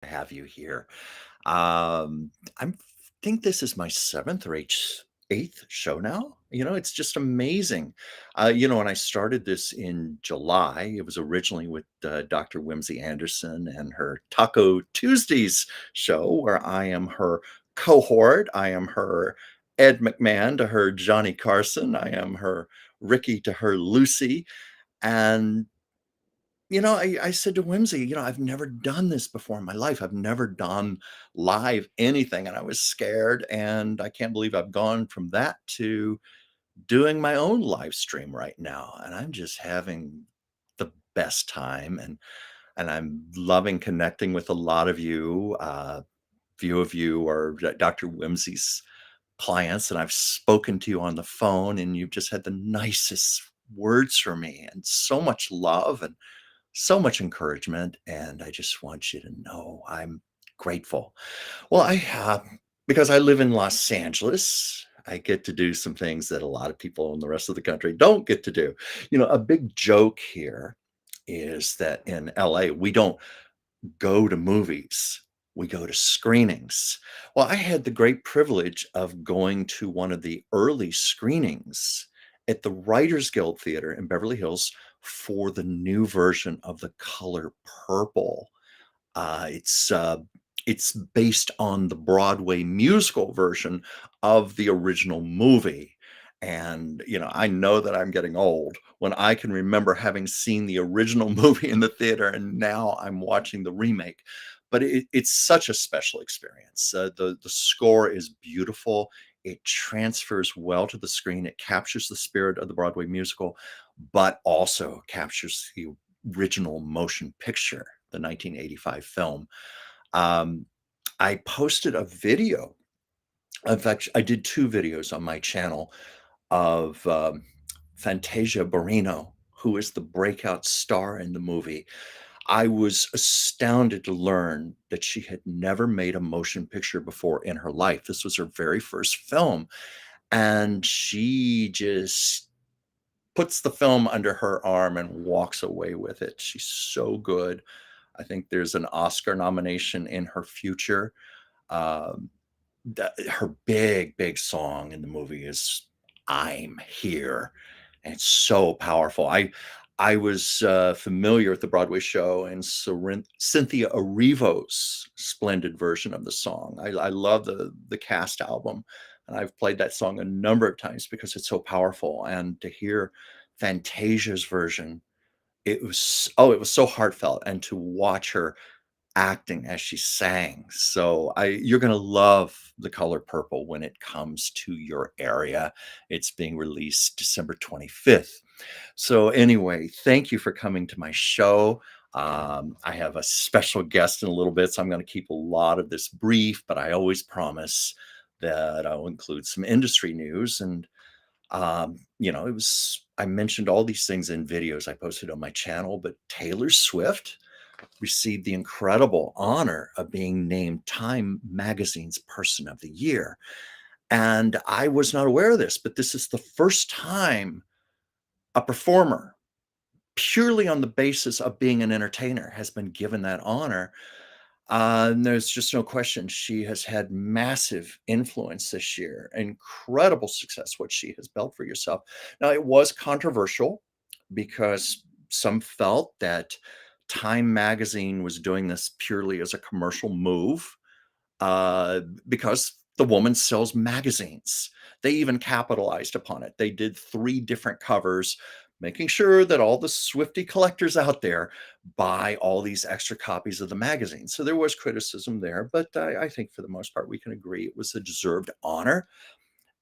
to have you here. I think this is my seventh or eighth show now. It's just amazing. When I started this in July, it was originally with Dr. Whimsy Anderson and her Taco Tuesdays show, where I am her cohort. I am her Ed McMahon to her Johnny Carson. I am her Ricky to her Lucy. And I said to Whimsy, I've never done this before in my life. I've never done live anything. And I was scared. And I can't believe I've gone from that to doing my own live stream right now. And I'm just having the best time. And I'm loving connecting with a lot of you. Few of you are Dr. Whimsy's clients, and I've spoken to you on the phone, and you've just had the nicest words for me and so much love and so much encouragement, and I just want you to know I'm grateful. Well, because I live in Los Angeles, I get to do some things that a lot of people in the rest of the country don't get to do. A big joke here is that in LA, we don't go to movies. We go to screenings. Well, I had the great privilege of going to one of the early screenings at the Writers Guild Theater in Beverly Hills for the new version of The Color Purple. It's based on the Broadway musical version of the original movie. And I know that I'm getting old when I can remember having seen the original movie in the theater, and now I'm watching the remake. But it's such a special experience. The score is beautiful. It transfers well to the screen. It captures the spirit of the Broadway musical, but also captures the original motion picture, the 1985 film. Um, I posted a video. In fact, I did two videos on my channel of Fantasia Barrino, who is the breakout star in the movie. I was astounded to learn that she had never made a motion picture before in her life. This was her very first film. And she just puts the film under her arm and walks away with it. She's so good. I think there's an Oscar nomination in her future. Um, Her big song in the movie is "I'm Here," and it's so powerful. I was familiar with the Broadway show and Cynthia Erivo's splendid version of the song. I love the cast album, and I've played that song a number of times because it's so powerful. And to hear Fantasia's version, it was so heartfelt, and to watch her acting as she sang. So you're going to love The Color Purple when it comes to your area. It's being released December 25th. So anyway, thank you for coming to my show. I have a special guest in a little bit, so I'm going to keep a lot of this brief, but I always promise that I'll include some industry news. And I mentioned all these things in videos I posted on my channel, but Taylor Swift received the incredible honor of being named Time Magazine's Person of the Year. And I was not aware of this, but this is the first time a performer, purely on the basis of being an entertainer, has been given that honor. And there's just no question she has had massive influence this year, incredible success, what she has built for yourself. Now, it was controversial because some felt that Time Magazine was doing this purely as a commercial move uh, because the woman sells magazines. They even capitalized upon it. They did three different covers, making sure that all the Swiftie collectors out there buy all these extra copies of the magazine. So there was criticism there, but I think for the most part, we can agree it was a deserved honor.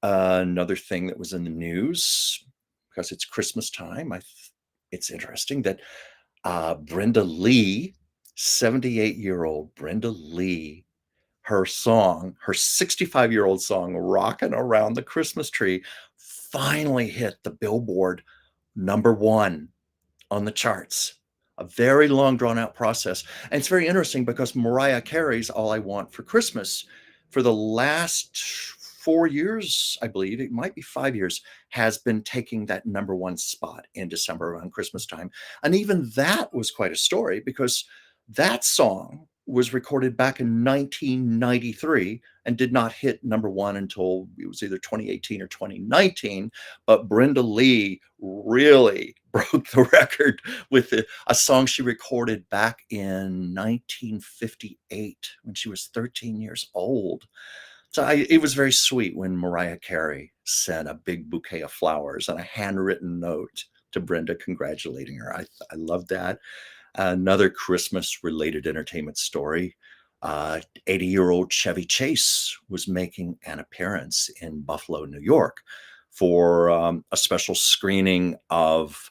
Another thing that was in the news, because it's Christmas time, it's interesting that Brenda Lee, 78-year-old Brenda Lee, her 65-year-old song, Rockin' Around the Christmas Tree, finally hit the Billboard #1 on the charts. A very long, drawn out process. And it's very interesting because Mariah Carey's All I Want for Christmas, for the last 4 years, I believe, it might be 5 years, has been taking that #1 spot in December around Christmas time. And even that was quite a story because that song was recorded back in 1993 and did not hit number one until it was either 2018 or 2019. But Brenda Lee really broke the record with a song she recorded back in 1958 when she was 13 years old. So it was very sweet when Mariah Carey sent a big bouquet of flowers and a handwritten note to Brenda congratulating her. I love that. Another Christmas related entertainment story. 80-year-old Chevy Chase was making an appearance in Buffalo, New York for a special screening of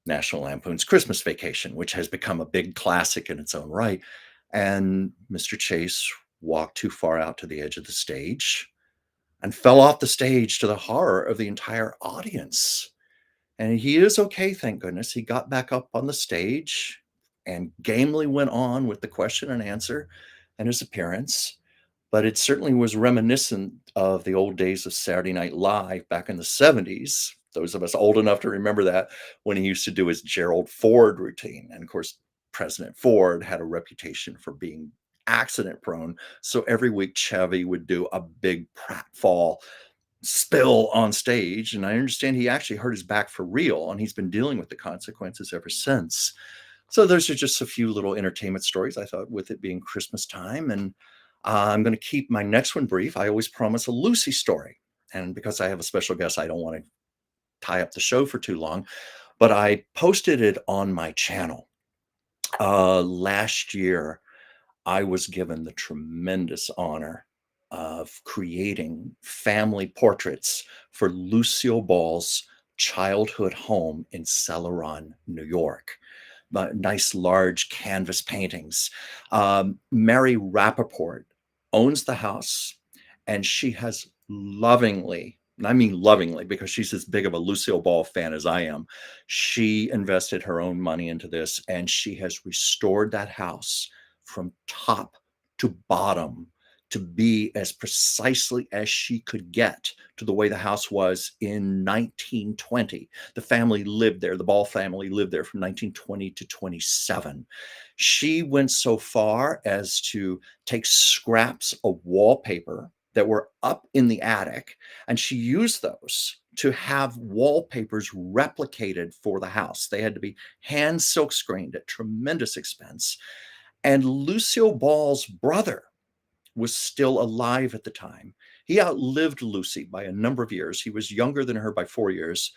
National Lampoon's Christmas Vacation, which has become a big classic in its own right. And Mr. Chase walked too far out to the edge of the stage and fell off the stage to the horror of the entire audience. And he is okay, thank goodness. He got back up on the stage and gamely went on with the question and answer and his appearance. But it certainly was reminiscent of the old days of Saturday Night Live back in the 70s. Those of us old enough to remember that, when he used to do his Gerald Ford routine. And of course, President Ford had a reputation for being accident prone. So every week, Chevy would do a big pratfall spill on stage. And I understand he actually hurt his back for real, and he's been dealing with the consequences ever since. So those are just a few little entertainment stories, I thought, with it being Christmas time. And I'm going to keep my next one brief. I always promise a Lucy story. And because I have a special guest, I don't want to tie up the show for too long. But I posted it on my channel. Last year, I was given the tremendous honor of creating family portraits for Lucille Ball's childhood home in Celeron, New York. Nice large canvas paintings. Mary Rappaport owns the house, and she has lovingly, and I mean lovingly because she's as big of a Lucille Ball fan as I am, she invested her own money into this, and she has restored that house from top to bottom to be as precisely as she could get to the way the house was in 1920. The family lived there. The Ball family lived there from 1920 to 27. She went so far as to take scraps of wallpaper that were up in the attic, and she used those to have wallpapers replicated for the house. They had to be hand silk screened at tremendous expense. And Lucille Ball's brother was still alive at the time. He outlived Lucy by a number of years. He was younger than her by 4 years,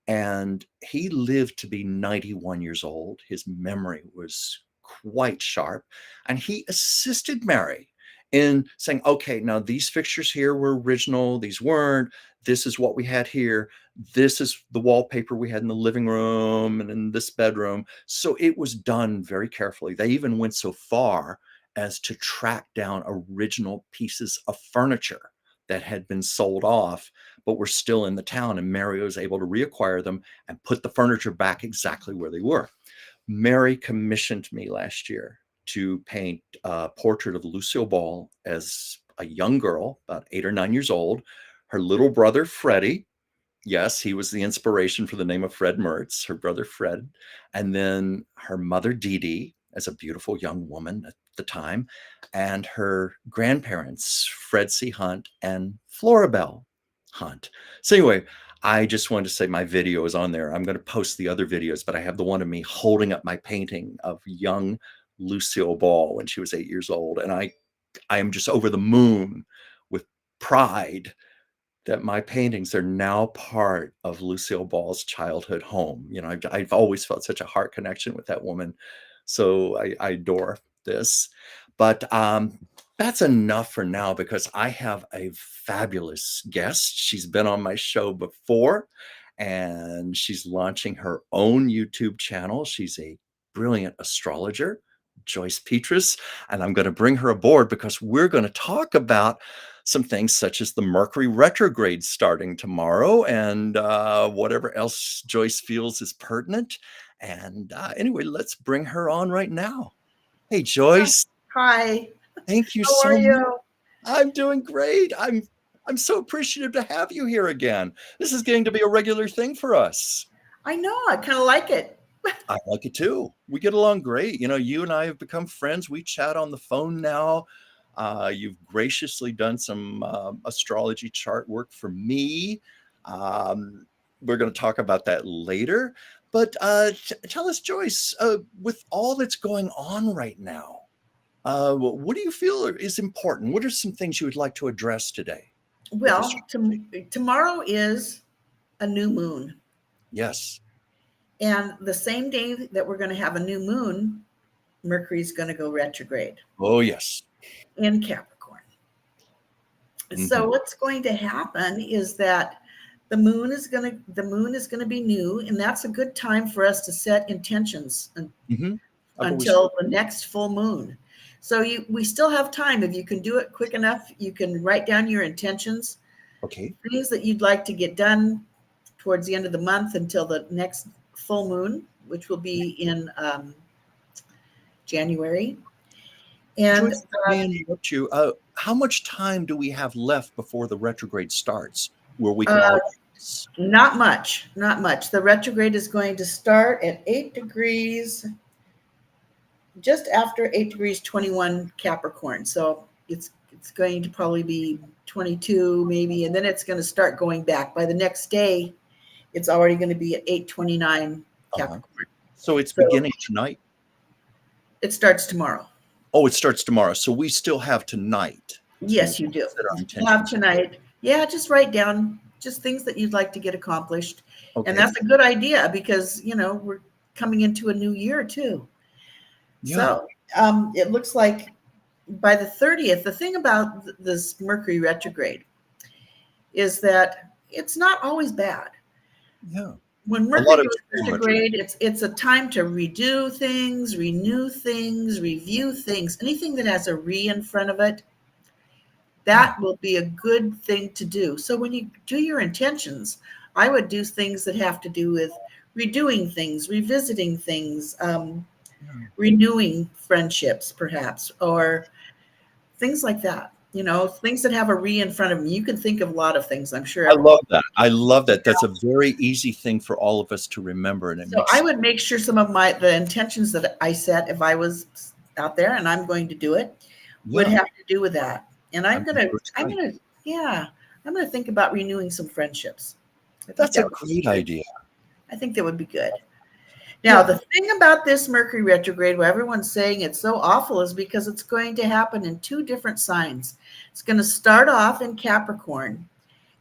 and he lived to be 91 years old. His memory was quite sharp, and he assisted Mary in saying, okay, now these fixtures here were original, these weren't. This is what we had here. This is the wallpaper we had in the living room and in this bedroom. So it was done very carefully. They even went so far as to track down original pieces of furniture that had been sold off, but were still in the town. And Mary was able to reacquire them and put the furniture back exactly where they were. Mary commissioned me last year to paint a portrait of Lucille Ball as a young girl, about 8 or 9 years old. Her little brother, Freddie, yes, he was the inspiration for the name of Fred Mertz, her brother Fred. And then her mother, Dee Dee, as a beautiful young woman at the time, and her grandparents, Fred C. Hunt and Florabelle Hunt. So anyway, I just wanted to say my video is on there. I'm going to post the other videos, but I have the one of me holding up my painting of young Lucille Ball when she was 8 years old. And I am just over the moon with pride that my paintings are now part of Lucille Ball's childhood home. You know, I've always felt such a heart connection with that woman. So I adore this. But that's enough for now, because I have a fabulous guest. She's been on my show before, and she's launching her own YouTube channel. She's a brilliant astrologer, Joyce Pietras, and I'm going to bring her aboard because we're going to talk about some things such as the Mercury retrograde starting tomorrow, and whatever else Joyce feels is pertinent. And anyway, let's bring her on right now. Hey, Joyce. Hi. Thank you How are so much. you? I'm doing great. I'm so appreciative to have you here again. This is getting to be a regular thing for us. I know. I kind of like it. I like it too. We get along great. You and I have become friends. We chat on the phone now. You've graciously done some astrology chart work for me. Um, we're going to talk about that later. But tell us, Joyce, with all that's going on right now, what do you feel is important? What are some things you would like to address today with Well, astrology? tomorrow is a new moon. Yes. And the same day that we're going to have a new moon, Mercury's going to go retrograde Oh, yes. in Capricorn. So Hmm. what's going to happen is that the moon is going to be new, and that's a good time for us to set intentions Hmm. I've always until the next full moon. So we still have time. If you can do it quick enough, you can write down your intentions, okay. things that you'd like to get done towards the end of the month until the next full moon, which will be in January. And Joyce, let me interrupt you. How much time do we have left before the retrograde starts where we can uh, all? not much, not much. The retrograde is going to start at 8 degrees, just after 8 degrees 21 Capricorn. So it's going to probably be 22 maybe, and then it's going to start going back. By the next day, it's already going to be at 8:29 Uh-huh. Capricorn. So it's So beginning tonight. it starts tomorrow. Oh, it starts tomorrow. So we still have tonight to Yes, you do. set our You have intentions. tonight. Yeah, just write down just things that you'd like to get accomplished. And Okay. that's a good idea because, we're coming into a new year too. Yeah. So it looks like by the 30th, the thing about this Mercury retrograde is that it's not always bad. Yeah. When A Mercury lot of goes it's retrograde. retrograde, it's a time to redo things, renew things, review things. Anything that has a re in front of it, Yeah. that will be a good thing to do. So when you do your intentions, I would do things that have to do with redoing things, revisiting things, Yeah. renewing friendships, perhaps, or things like that. Things that have a re in front of them. You can think of a lot of things. I'm sure I love everyone. that. I love that. That's a very easy thing for all of us to remember, and it So I makes would make sure some of the intentions that I set, if I was out there and I'm going to do it, would yeah. have to do with that. And I'm sure it's right. yeah, I'm gonna think about renewing some friendships. I think That's a that would be great good. idea. I think that would be good. Now, Yeah. the thing about this Mercury retrograde, where everyone's saying it's so awful, is because it's going to happen in two different signs. It's going to start off in Capricorn,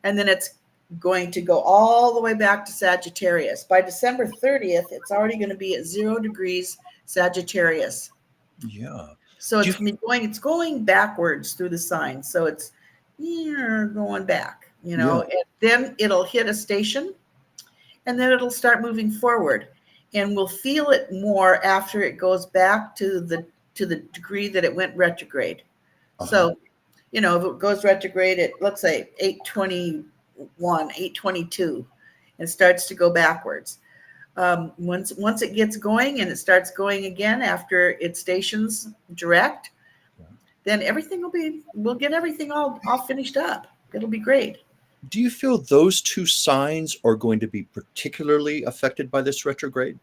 and then it's going to go all the way back to Sagittarius. By December 30th, it's already going to be at 0 degrees Sagittarius. Yeah. So Do you it's going backwards through the signs. So it's going back, yeah. and then it'll hit a station, and then it'll start moving forward, and we'll feel it more after it goes back to the degree that it went retrograde. Uh-huh. So, if it goes retrograde at, let's say, 8:21, 8:22, and starts to go backwards. Once it gets going and it starts going again after it stations direct, Yeah. then we'll get everything all finished up. It'll be great. Do you feel those two signs are going to be particularly affected by this retrograde?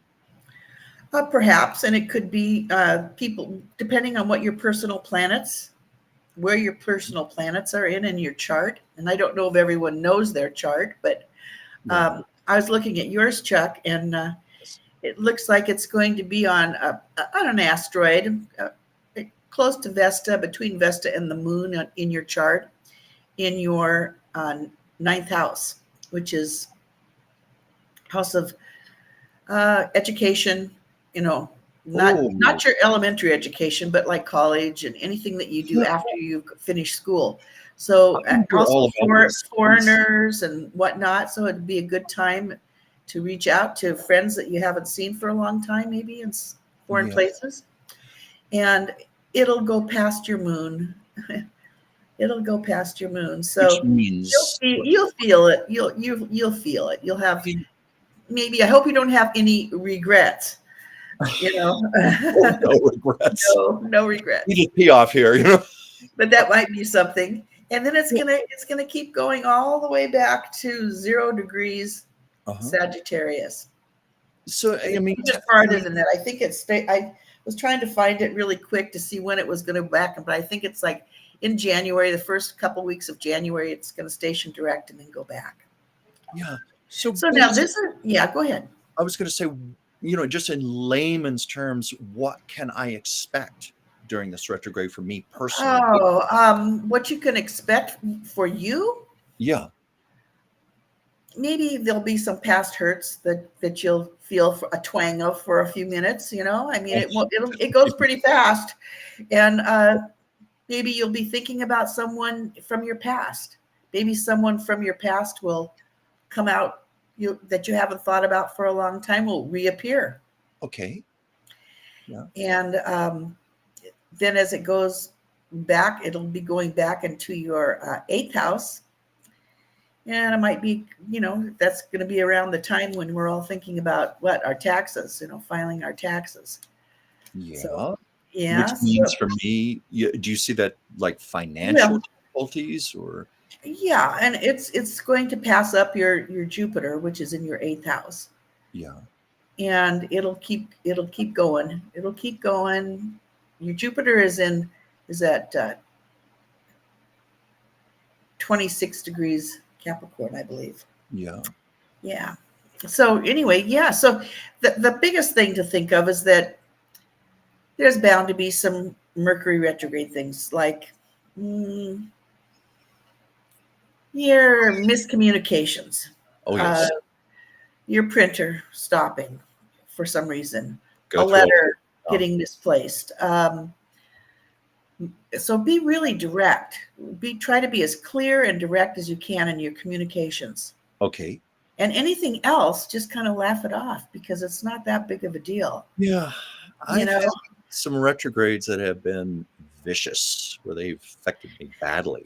Perhaps, and it could be people, depending on where your personal planets are in your chart. And I don't know if everyone knows their chart, but Yeah. I was looking at yours, Chuck, and it looks like it's going to be on an asteroid close to Vesta, between Vesta and the moon in your chart, in your ninth house, which is house of education, you know, not Oh, not your elementary education, but like college and anything that you do yeah. after you finish school. So I want to hear also all about for this. Please. foreigners and whatnot. So it'd be a good time to reach out to friends that you haven't seen for a long time, maybe in foreign Yeah. places. And it'll go past your moon. It'll go past your moon. Which So means what? you'll feel it. You'll feel it. You'll have, maybe, I hope you don't have any regrets, you know. Oh, no regrets. No regrets. We just pee off here. But that might be something. And then it's gonna keep going all the way back to 0 degrees Uh-huh. Sagittarius. So, I mean, Even farther than that. I think it's I was trying to find it really quick to see when it was going to back, but I think it's like in January, the first couple weeks of January, it's going to station direct and then go back. yeah. So So now this is, yeah, go ahead. I was going to say, just in layman's terms, what can I expect during this retrograde for me personally? Oh, what you can expect for you? Yeah. Maybe there'll be some past hurts that you'll feel for a twang of for a few minutes. I mean, it goes pretty fast, and maybe you'll be thinking about someone from your past. Maybe someone from your past will come out that you haven't thought about for a long time will reappear. Okay. Yeah. And then as it goes back, it'll be going back into your eighth house. And it might be, that's going to be around the time when we're all thinking about our taxes, filing our taxes. Yeah. So, Which yeah. means for me, do you see that like financial difficulties or? Yeah, and it's going to pass up your Jupiter, which is in your eighth house. Yeah. And it'll keep going. It'll keep going. Your Jupiter is at 26 degrees Capricorn, I believe. Yeah. Yeah. So anyway, yeah. So the biggest thing to think of is that there's bound to be some Mercury retrograde things like your miscommunications. Oh, yes. Your printer stopping for some reason, Go a through letter getting misplaced. So be really direct. Try to be as clear and direct as you can in your communications. Okay. And anything else, just kind of laugh it off because it's not that big of a deal. Yeah. I've had some retrogrades that have been vicious, where they've affected me badly.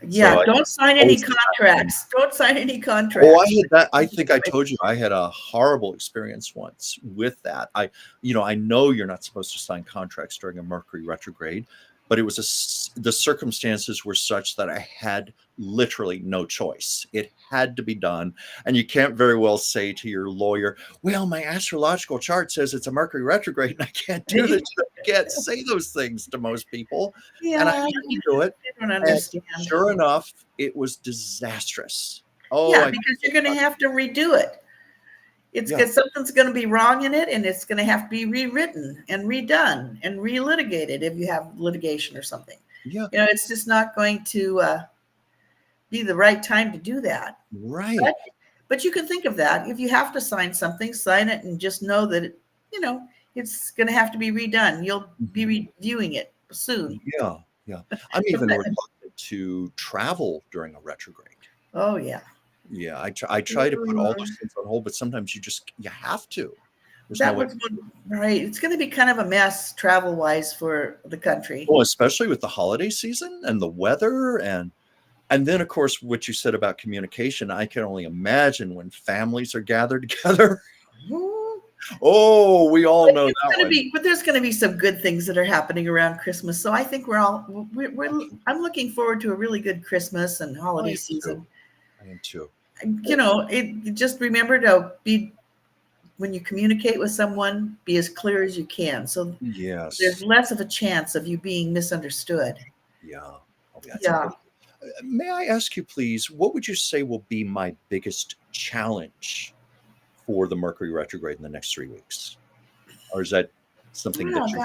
Yeah, so don't sign any contracts. Don't sign any contracts. Oh, I had that. I think I told you I had a horrible experience once with that. I know you're not supposed to sign contracts during a Mercury retrograde, but it was the circumstances were such that I had literally no choice. It had to be done. And you can't very well say to your lawyer, well, my astrological chart says it's a Mercury retrograde and I can't do this. You can't say those things to most people. Yeah, and I had to do it. I don't understand. And sure enough, it was disastrous. Oh, yeah, because you're going to have to redo it. It's because something's going to be wrong in it, and it's going to have to be rewritten and redone and relitigated if you have litigation or something. Yeah, it's just not going to be the right time to do that. Right. But you can think of that. If you have to sign something, sign it and just know that it's going to have to be redone. You'll be reviewing it soon. Yeah. I'm even reluctant to travel during a retrograde. Oh yeah. Yeah, I try to put all those things on hold, but sometimes you have to. Right. It's going to be kind of a mess travel-wise for the country. Well, especially with the holiday season and the weather and then of course what you said about communication. I can only imagine when families are gathered together. Oh, we all know that. But there's going to be some good things that are happening around Christmas. So I think I'm looking forward to a really good Christmas and holiday season. I am too. Just remember to be, when you communicate with someone, be as clear as you can. So there's less of a chance of you being misunderstood. Yeah. May I ask you, please, what would you say will be my biggest challenge for the Mercury retrograde in the next 3 weeks? Or is that something that you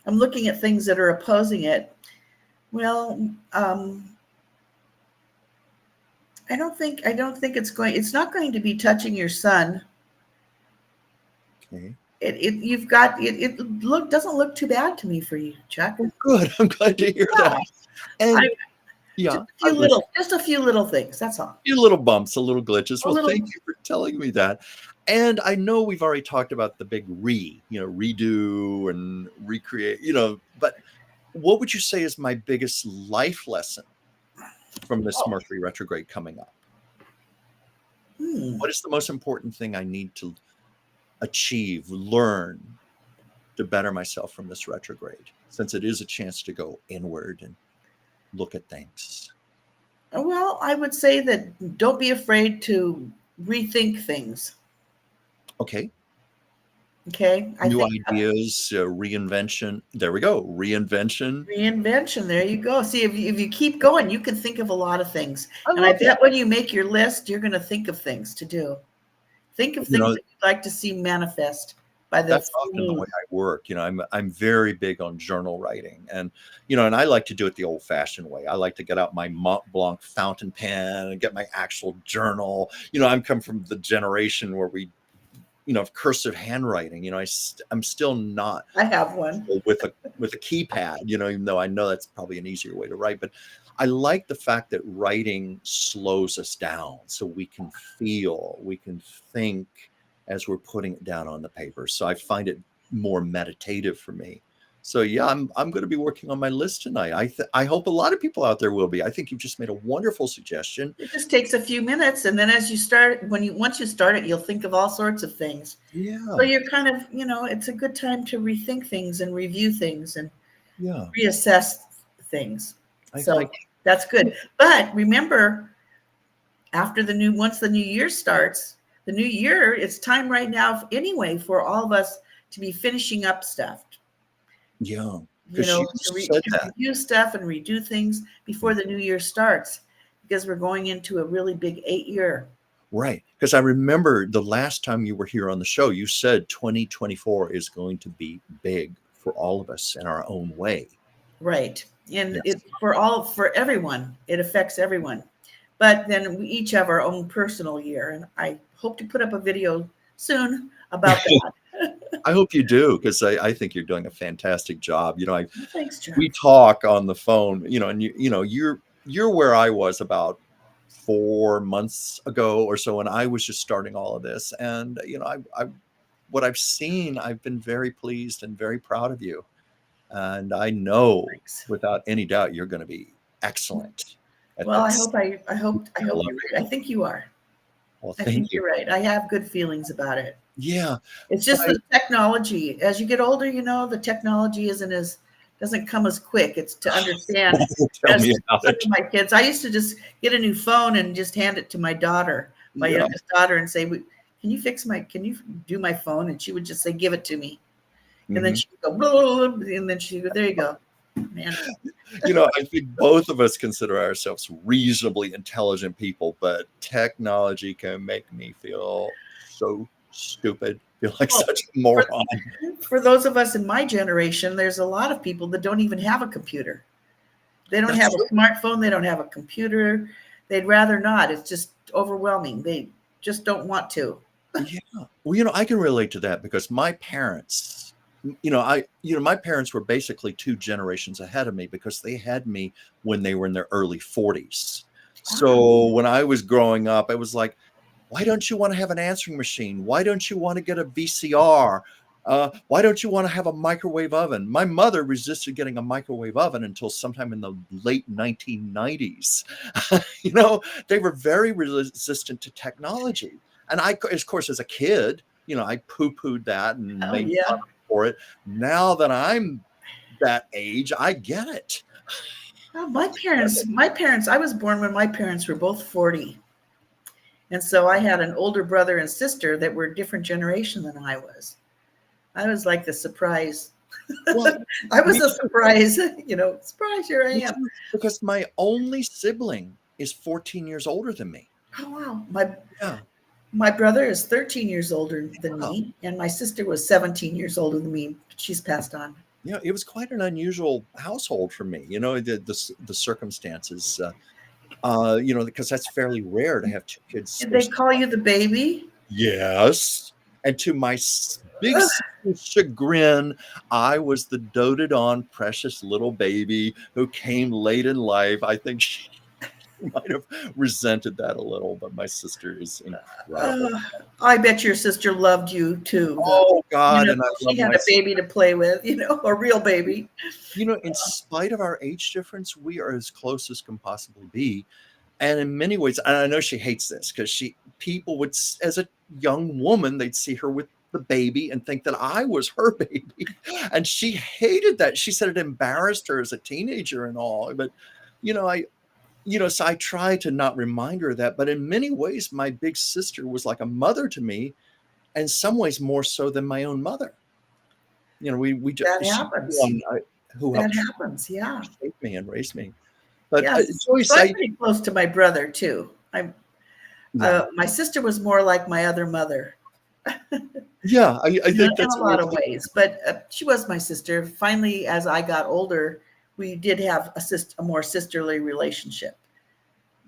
I'm looking at things that are opposing it. Well, I don't think it's not going to be touching your sun. Okay. It doesn't look too bad to me for you, Chuck. Oh, good. I'm glad to hear that. And just a few little things. That's all. A few little bumps, a little glitches. Well, thank you for telling me that. And I know we've already talked about the big redo and recreate, but what would you say is my biggest life lesson from this Mercury retrograde coming up? What is the most important thing I need to achieve, learn to better myself from this retrograde, since it is a chance to go inward and look at things? Well, I would say that don't be afraid to rethink things. Okay. Okay. I New think ideas, reinvention. There we go. Reinvention. reinvention. There you go. See, if you keep going, you can think of a lot of things. I And I love that. bet when you make your list, you're going to think of things to do. Think of You things know, that you'd like to see manifest by the that's full often the moon. way I work. I'm very big on journal writing, and and I like to do it the old-fashioned way. I like to get out my Mont Blanc fountain pen and get my actual journal. I'm come from the generation where we, of cursive handwriting. I'm still not I have one. with a keypad, even though I know that's probably an easier way to write. But I like the fact that writing slows us down so we can feel, we can think as we're putting it down on the paper. So I find it more meditative for me. So yeah, I'm going to be working on my list tonight. I hope a lot of people out there will be. I think you've just made a wonderful suggestion. It just takes a few minutes, and then as you start, once you start it, you'll think of all sorts of things. So Yeah, you're kind of, it's a good time to rethink things and review things and yeah. reassess things. I So think that's good. But remember, once the new year starts, the new year, it's time right now anyway for all of us to be finishing up stuff, yeah, because you said to that. review stuff and redo things before the new year starts, because we're going into a really big 8 year. Right. Because I remember the last time you were here on the show, you said 2024 is going to be big for all of us in our own way. Right. And Yes. it for everyone, it affects everyone. But then we each have our own personal year. And I hope to put up a video soon about that. I hope you do, because I think you're doing a fantastic job. Thanks, John. We talk on the phone, and you're where I was about 4 months ago or so, when I was just starting all of this. And I what I've seen, I've been very pleased and very proud of you. And I know Thanks. without any doubt you're going to be excellent at Well, this. I hope you're right. I think you are. Well, I thank think you. you're right. I have good feelings about it. Yeah. It's just the technology. As you get older, the technology doesn't come as quick. It's to understand. Tell As me about some it. of my kids, I used to just get a new phone and just hand it to my daughter, my Yeah. youngest daughter, and say, can you do my phone?" And she would just say, "Give it to me." And then Mhm. she would go, blah, blah, blah, and then she would go, "There you go, man." I think both of us consider ourselves reasonably intelligent people, but technology can make me feel so stupid, feel like Well, such a for, moron. for those of us in my generation, there's a lot of people that don't even have a computer. They don't That's have true. a smartphone. They don't have a computer. They'd rather not. It's just overwhelming. They just don't want to. Yeah. Well, I can relate to that because my parents, my parents were basically two generations ahead of me because they had me when they were in their early 40s. Oh, So when I was growing up, it was like, why don't you want to have an answering machine? Why don't you want to get a VCR? Why don't you want to have a microwave oven? My mother resisted getting a microwave oven until sometime in the late 1990s. They were very resistant to technology. And I, of course, as a kid, I poo-pooed that and oh made yeah. fun for it. Now that I'm that age, I get it. Oh, my parents, I was born when my parents were both 40. And so I had an older brother and sister that were a different generation than I was. I was like the surprise. Well, I was me a too. surprise, surprise, here I Me am. too. Because my only sibling is 14 years older than me. Oh wow. My Yeah. my brother is 13 years older than Wow. me, and my sister was 17 years older than me. She's passed on. Yeah, it was quite an unusual household for me. The circumstances. Because that's fairly rare to have two kids, Did they especially. call you the baby? Yes. And to my big sister's chagrin, I was the doted on, precious little baby who came late in life. I think she might have resented that a little, but my sister is incredible. Uh, I bet your sister loved you too, though. Oh God, and I She love had my a baby to play with, a real baby. in spite of our age difference, we are as close as can possibly be. And in many ways, and I know she hates this because people would, as a young woman, they'd see her with the baby and think that I was her baby. And she hated that. She said it embarrassed her as a teenager and all. But, I So I try to not remind her of that, but in many ways, my big sister was like a mother to me, and some ways more so than my own mother. We just That she's the happens. one who That helped happens. Yeah. shape me and raise me. But Yes. Joyce, So I'm pretty close to my brother too. yeah, My sister was more like my other mother. yeah, I In a, think in that's a a way lot to of look. ways, but she was my sister. Finally, as I got older, we did have a more sisterly relationship.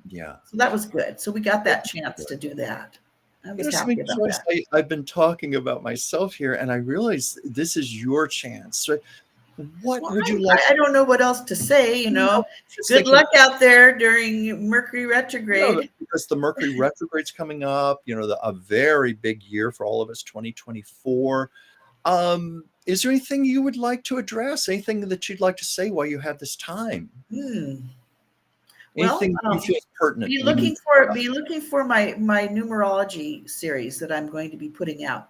Yeah. So that was good. So we got that chance to do that. I was happy Something, about Joyce, that. I've been talking about myself here, and I realize this is your chance. So what Well, would you like? I don't know what else to say. Just Good thinking, luck out there during Mercury retrograde. because the Mercury retrograde's coming up, a very big year for all of us, 2024. Is there anything you would like to address? Anything that you'd like to say while you have this time? Hmm. Well, Anything you feel is pertinent be we need looking to for discuss? my numerology series that I'm going to be putting out.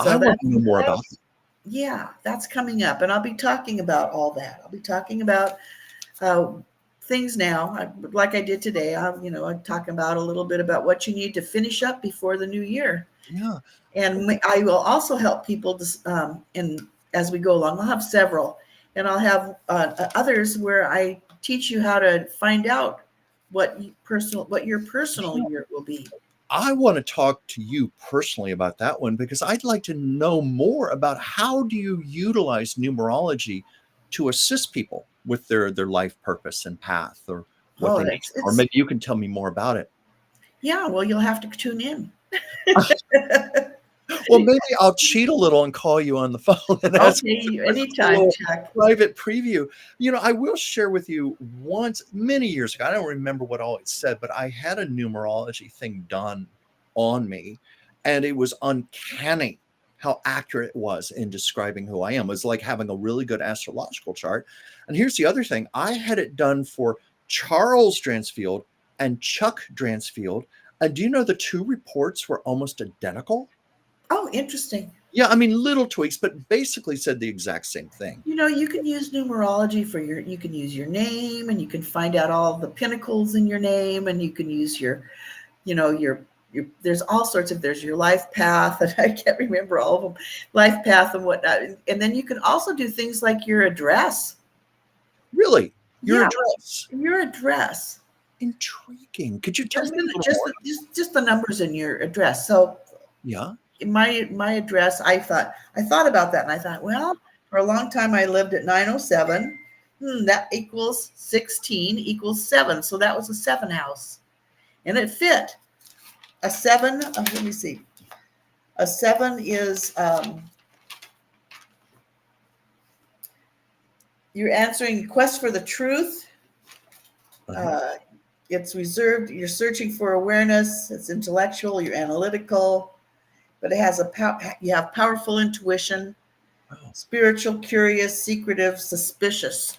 I So want to know more about that's yeah, that's coming up, and I'll be talking about all that. I'll be talking about uh, things now, like I did today. I'm talking about a little bit about what you need to finish up before the new year, it. Yeah. and I will also help people in as we go along. I'll have several, and I'll have others where I teach you how to find out what your personal year will be. I want to talk to you personally about that one because I'd like to know more about how do you utilize numerology to assist people with their life purpose and path or what Oh, they need, or it's maybe you can tell me more about it. yeah. Well, you'll have to tune in. Well, maybe I'll cheat a little and call you on the phone and ask you Okay, some questions, a anytime, little Chuck. private preview. I will share with you once, many years ago, I don't remember what all it said, but I had a numerology thing done on me, and it was uncanny how accurate it was in describing who I am. It was like having a really good astrological chart. And here's the other thing, I had it done for Charles Dransfield and Chuck Dransfield. And do you know the two reports were almost identical? Oh, interesting. Yeah, I mean, little tweaks, but basically said the exact same thing. You can use numerology you can use your name, and you can find out all the pinnacles in your name, and you can use there's all sorts there's your life path, and I can't remember all of them, life path and whatnot. And then you can also do things like your address. Really? Your Yeah, address? your address. Intriguing. Could you tell Just me a the, little just more? the, just the numbers in your address. So Yeah. in my address, I thought about that, and I thought, well, for a long time I lived at 907. That equals 16 equals 7. So that was a 7 house. And it fit. A 7, let me see. A 7 is you're answering quest for the truth. Uh-huh. Uh, it's reserved. You're searching for awareness. It's intellectual. You're analytical, but it has you have powerful intuition, Wow. spiritual, curious, secretive, suspicious.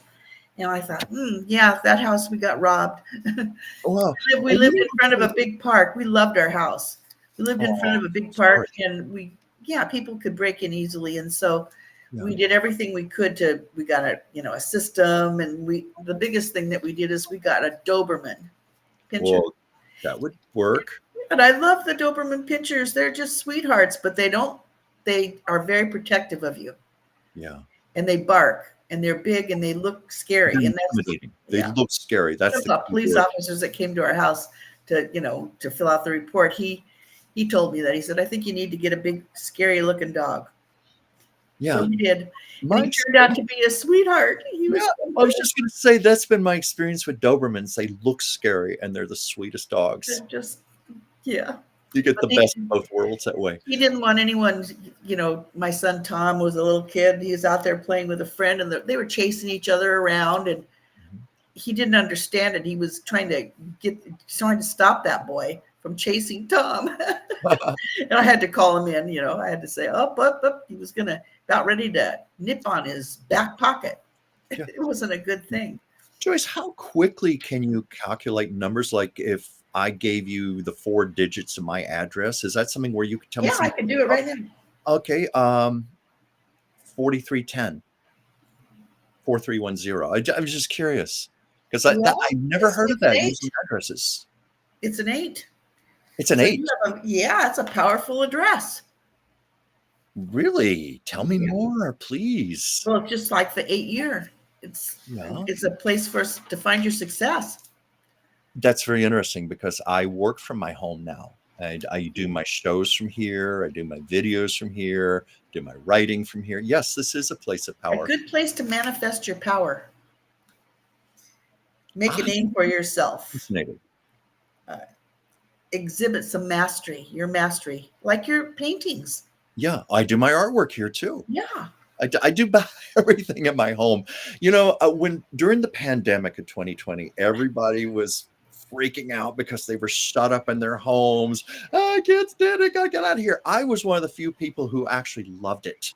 And I thought, yeah, that house we got robbed. Oh, wow. We And lived in front of a big park. We loved our house. We lived in front oh, of a big sorry. park, and yeah, people could break in easily. And so Yeah. we did everything we could we got a system. And the biggest thing that we did is we got a Doberman pinscher. Well, that would work. And I love the Doberman pinschers. They're just sweethearts, but they are very protective of you, Yeah. and they bark, and they're big, and they look They're scary. And that's, intimidating. They yeah. look scary. That's the About key police word. officers that came to our house to fill out the report. He told me that. He said, I think you need to get a big, scary looking dog. So Yeah. we did. And he My turned out to be a sweetheart. He Yeah, was I was just gonna say that's been my experience with Dobermans. They look scary and they're the sweetest dogs. just, yeah. You get But the best of both worlds that way. he didn't want anyone, my son Tom was a little kid. He was out there playing with a friend, and they were chasing each other around, and Mhm. he didn't understand it. He was trying to stop that boy from chasing Tom. And I had to call him in, I had to say, up, up, up. He was about ready to nip on his back pocket. Yeah. It wasn't a good thing. Joyce, how quickly can you calculate numbers? Like if I gave you the 4 digits of my address, is that something where you could tell me Yeah, I something? can do it right now. Okay, 4310, 4310. I was just curious Because I Well, never heard of it's an that, using eight. addresses. It's an eight. It's an So you 8. have yeah, it's a powerful address. Really? Tell me Yeah. more, please. Well, just like the 8 year, it's Yeah. it's a place for us to find your success. That's very interesting because I work from my home now. I do my shows from here. I do my videos from here, do my writing from here. Yes, this is a place of A power. good place to manifest your power. Make a Ah, name for yourself. fascinating. Uh, Exhibit some mastery, your mastery, like your paintings. Yeah, I do my artwork here too. Yeah. I do buy everything in my home. When during the pandemic of 2020, everybody was freaking out because they were shut up in their homes. I can't stand it. Gotta get out of here. I was one of the few people who actually loved it.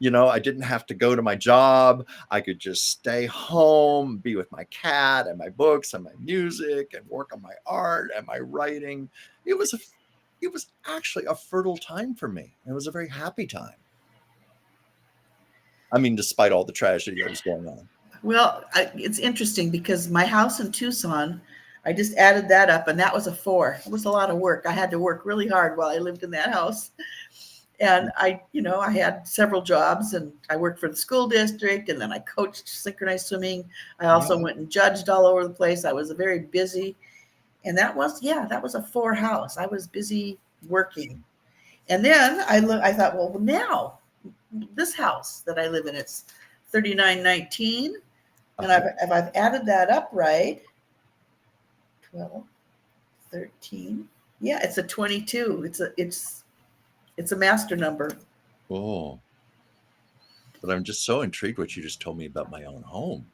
I didn't have to go to my job. I could just stay home, be with my cat and my books and my music and work on my art and my writing. It was a, it was actually a fertile time for me. It was a very happy time. I mean, despite all the tragedy that was going on. Well, it's interesting because my house in Tucson, I just added that up, and that was a 4. It was a lot of work. I had to work really hard while I lived in that house. And I had several jobs, and I worked for the school district, and then I coached synchronized swimming. I also Yeah. went and judged all over the place. I was very busy. And that was a 4 house. I was busy working. And then I thought, well, now this house that I live in, it's 3919. And Uh-huh. if I've added that up right, 12, 13. Yeah, it's a 22. It's a master number. Oh, but I'm just so intrigued what you just told me about my own home.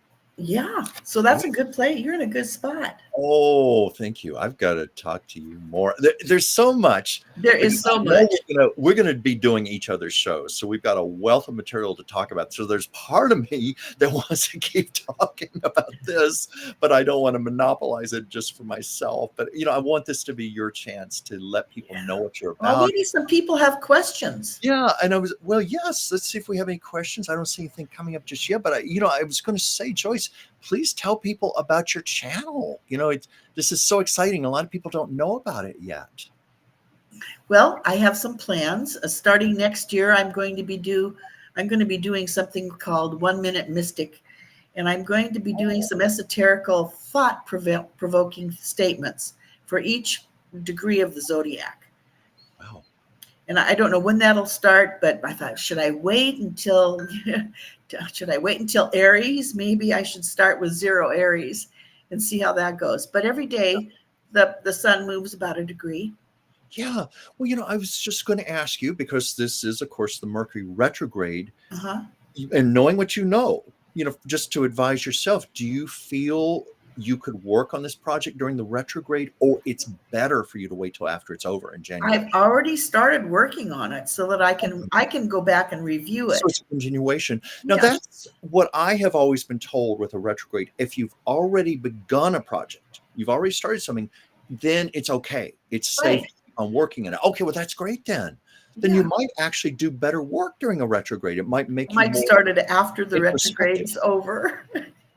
Yeah. So that's a good play. You're in a good spot. Oh, thank you. I've got to talk to you more. There's so much There because is I so know much. we're gonna be doing each other's shows, so we've got a wealth of material to talk about. So there's part of me that wants to keep talking about this, but I don't want to monopolize it just for myself. But I want this to be your chance to let people know what you're Well, about. maybe some people have questions. Yeah, and well, yes. Let's see if we have any questions. I don't see anything coming up just yet, but I was going to say, Joyce, please tell people about your channel. This is so exciting. A lot of people don't know about it yet. Well, I have some plans. Starting next year, I'm going to be doing something called 1 Minute Mystic, and I'm going to be doing some esoterical thought provoking statements for each degree of the zodiac. Wow. And I don't know when that'll start, but I thought, should I wait until Aries? Maybe I should start with 0 Aries and see how that goes. But every day the sun moves about a degree. Yeah. Well, I was just going to ask you because this is, of course, the Mercury retrograde, Uh-huh. and knowing what just to advise yourself, do you feel you could work on this project during the retrograde, or it's better for you to wait till after it's over in January? I've already started working on it so that I can go back and review So it. it's a continuation. Now, Yeah. that's what I have always been told with a retrograde. If you've already begun a project, you've already started something, then it's okay. It's safe Right. on working in it. Okay, well, that's great then. Then you Yeah. might actually do better work during a retrograde. It might I make you might more start it after the introspective. retrograde's over.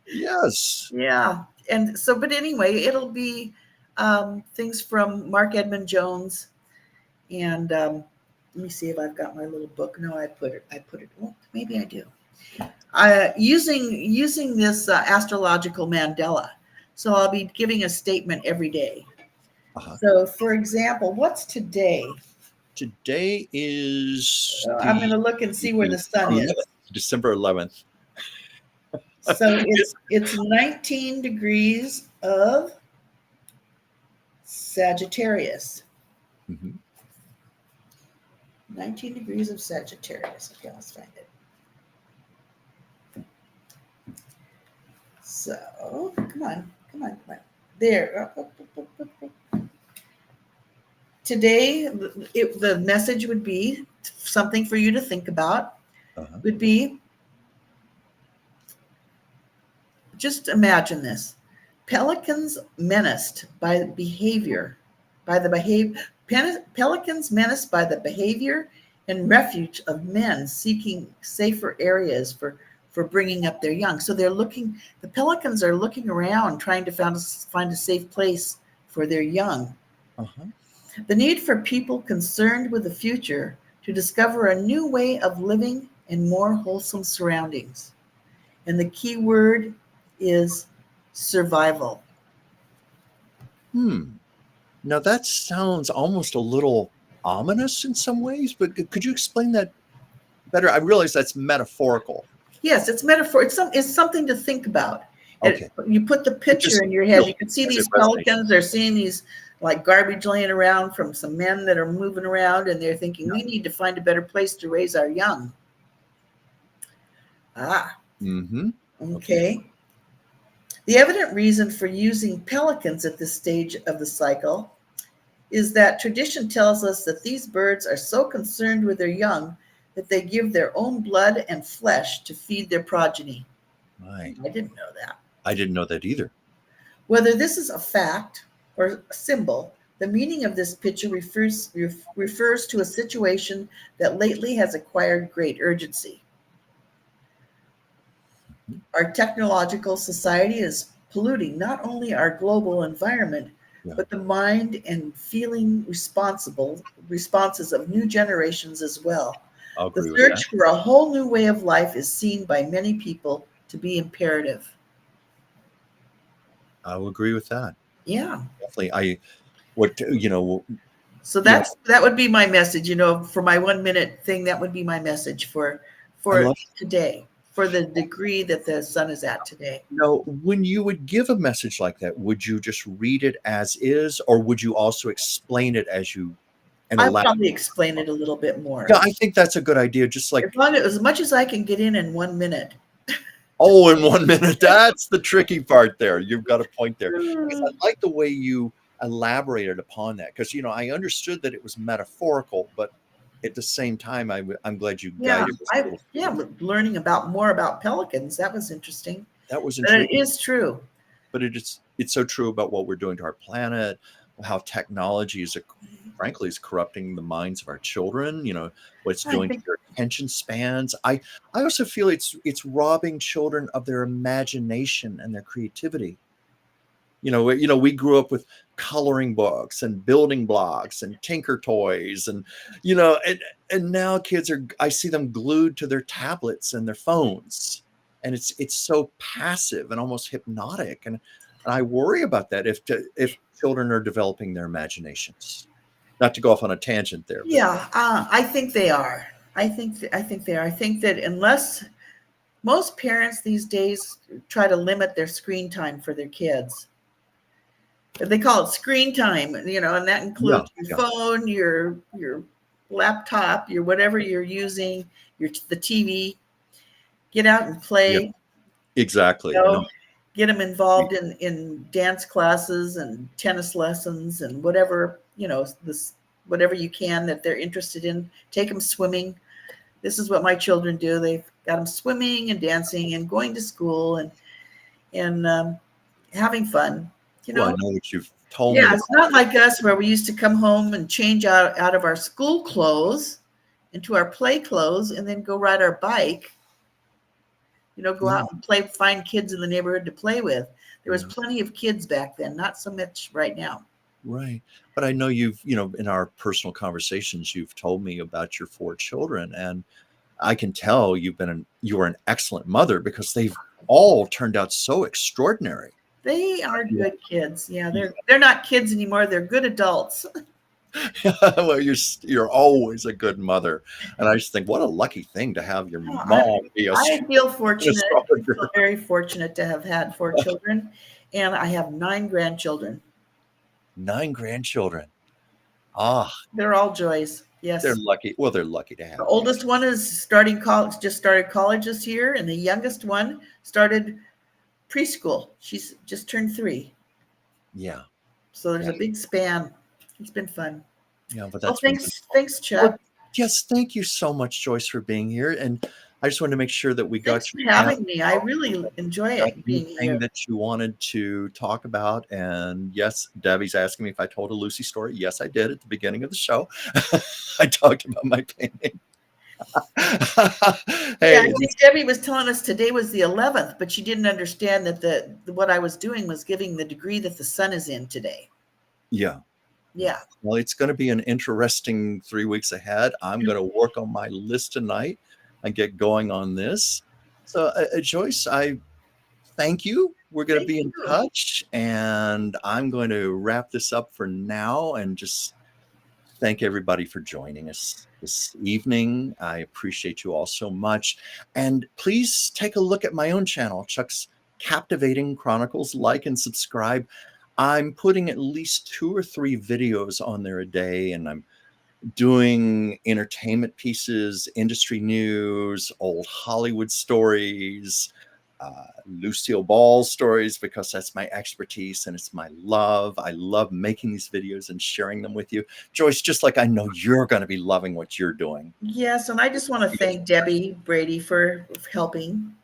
Yes. Yeah. And so, but anyway, it'll be things from Mark Edmund Jones. And let me see if I've got my little book. No, I put it. Well, maybe I do. Using this astrological mandala. So I'll be giving a statement every day. Uh-huh. So, for example, what's today? Today is I'm going the to look and see where the sun 11th, is. December 11th. So it's 19 degrees of Sagittarius. Mhm. 19 degrees of Sagittarius. Okay, let's find it. So, come on. There. Today, the message would be something for you to think about. Uh-huh. Would be, just imagine this. Pelicans menaced by the behavior and refuge of men seeking safer areas for for bringing up their young. So the pelicans are looking around, trying to find a safe place for their young. Uh-huh. The need for people concerned with the future to discover a new way of living in more wholesome surroundings. And the key word is survival. Now that sounds almost a little ominous in some ways, but could you explain that better? I realize that's metaphorical. Yes, it's metaphor. It's something to think about. Okay. You put the It picture just in your head. feels You can see as it these resonates. pelicans. They're seeing these like garbage laying around from some men that are moving around, and they're thinking, we need to find a better place to raise our young. Ah, Mm-hmm. Okay. okay. The evident reason for using pelicans at this stage of the cycle is that tradition tells us that these birds are so concerned with their young that they give their own blood and flesh to feed their progeny. Right. I didn't know that. I didn't know that either. Whether this is a fact or a symbol, the meaning of this picture refers to a situation that lately has acquired great urgency. Our technological society is polluting not only our global environment, Yeah, but the mind and feeling responses of new generations as well. I'll The agree with that. search for a whole new way of life is seen by many people to be imperative. I will agree with that. Yeah. Definitely. What, So you know, that would be my message, for my 1 minute thing, that would be my message I for love, today, for the degree that the sun is at today. when you would give a message like that, would you just read it as is, or would you also explain it and I'll elaborate? probably explain it a little bit Yeah, more. I think that's a good idea. Just like, As much as I can get in 1 minute. oh, in 1 minute. That's the tricky part there. You've got a point there. Because I like the way you elaborated upon that. Because, I understood that it was metaphorical, but at the same time, I'm glad you Yeah, guided us a little further. but learning more about pelicans, that was interesting. That was But it intriguing. is true. But it's so true about what we're doing to our planet, how technology frankly is corrupting the minds of our children, what it's I doing to think, their attention spans. I also feel it's robbing children of their imagination and their creativity. We grew up with coloring books and building blocks and tinker toys, and you know and now kids I see them glued to their tablets and their phones, and it's so passive and almost hypnotic, and I worry about that if children are developing their imaginations. Not to go off on a tangent there, but yeah, I think they are. I think they are. I think that unless most parents these days try to limit their screen time for their kids. They call it screen time, and that yeah, includes your yeah, phone, your laptop, your whatever you're using, the TV. Get out and yeah, play. exactly. You No, know, get them involved in dance classes and tennis lessons and whatever whatever you can that they're interested in. Take them swimming. This is what my children do. They've got them swimming and dancing and going to school and having fun. You well, I know, know what you've told me Yeah, about it's not it. like us where we used to come home and change out of our school clothes into our play clothes and then go ride our bike, go Yeah, out and play, find kids in the neighborhood to play with. There was yeah. plenty of kids back then, not so much right now. Right. But I know in our personal conversations, you've told me about your four children, and I can tell you were an excellent mother because they've all turned out so extraordinary. They are Yeah. good kids. Yeah, they're not kids anymore. They're good adults. Well, you're always a good mother. And I just think what a lucky thing to have your I, mom be I feel an fortunate. I feel astrologer. very fortunate to have had 4 children, and I have 9 grandchildren. 9 grandchildren. Ah, They're all joys. they're Yes. lucky. Well, they're lucky to The have you. oldest one is starting college, just started college this year, and the youngest one started preschool. She's just turned 3. Yeah. So there's Yeah. a big span. It's been fun. Yeah. But Well, that's thanks, wonderful. thanks, Well, Chuck. yes, thank you so much, Joyce, for being here. And I just wanted to make sure that we Thanks got for your family, having me. I really enjoy got it being anything here. that you wanted to talk about. And yes, Debbie's asking me if I told a Lucy story. Yes, I did at the beginning of the show. I talked about my painting. Yeah, Hey, I think Debbie was telling us today was the 11th, but she didn't understand that what I was doing was giving the degree that the sun is in today. yeah. Yeah. Yeah. Well, it's going to be an interesting 3 weeks ahead. I'm going to work on my list tonight and get going on this. So, Joyce, I thank you. We're going to Thank be in you. touch, and I'm going to wrap this up for now and just thank everybody for joining us this evening. I appreciate you all so much. And please take a look at my own channel, Chuck's Captivating Chronicles. Like and subscribe. I'm putting at least 2 or 3 videos on there a day, and I'm doing entertainment pieces, industry news, old Hollywood stories, Lucille Ball stories, because that's my expertise and it's my love. I love making these videos and sharing them with you. Joyce, just like I know you're going to be loving what you're doing. Yes, and I just want to thank Debbie Brady for helping.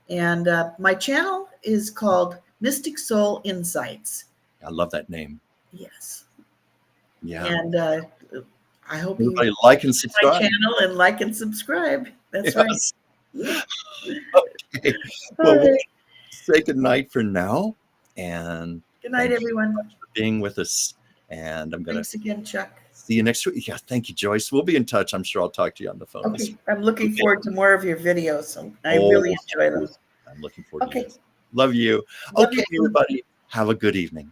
And my channel is called Mystic Soul Insights. I love that name. Yes. Yeah. And I hope you Everybody like and visit my subscribe. channel and like and subscribe. That's right. Yes. Okay. All Well, we'll right. say good night for now. And Good night, thank you so everyone. much for being with us. And I'm going to Thanks again, Chuck. see you next week. Yeah, thank you, Joyce. We'll be in touch. I'm sure I'll talk to you on the phone this Okay. week. I'm looking Okay. forward to more of your videos. So I Oh, really enjoy them. I'm looking forward to Okay. yours. Love you. Love Okay, you too. everybody. Have a good evening.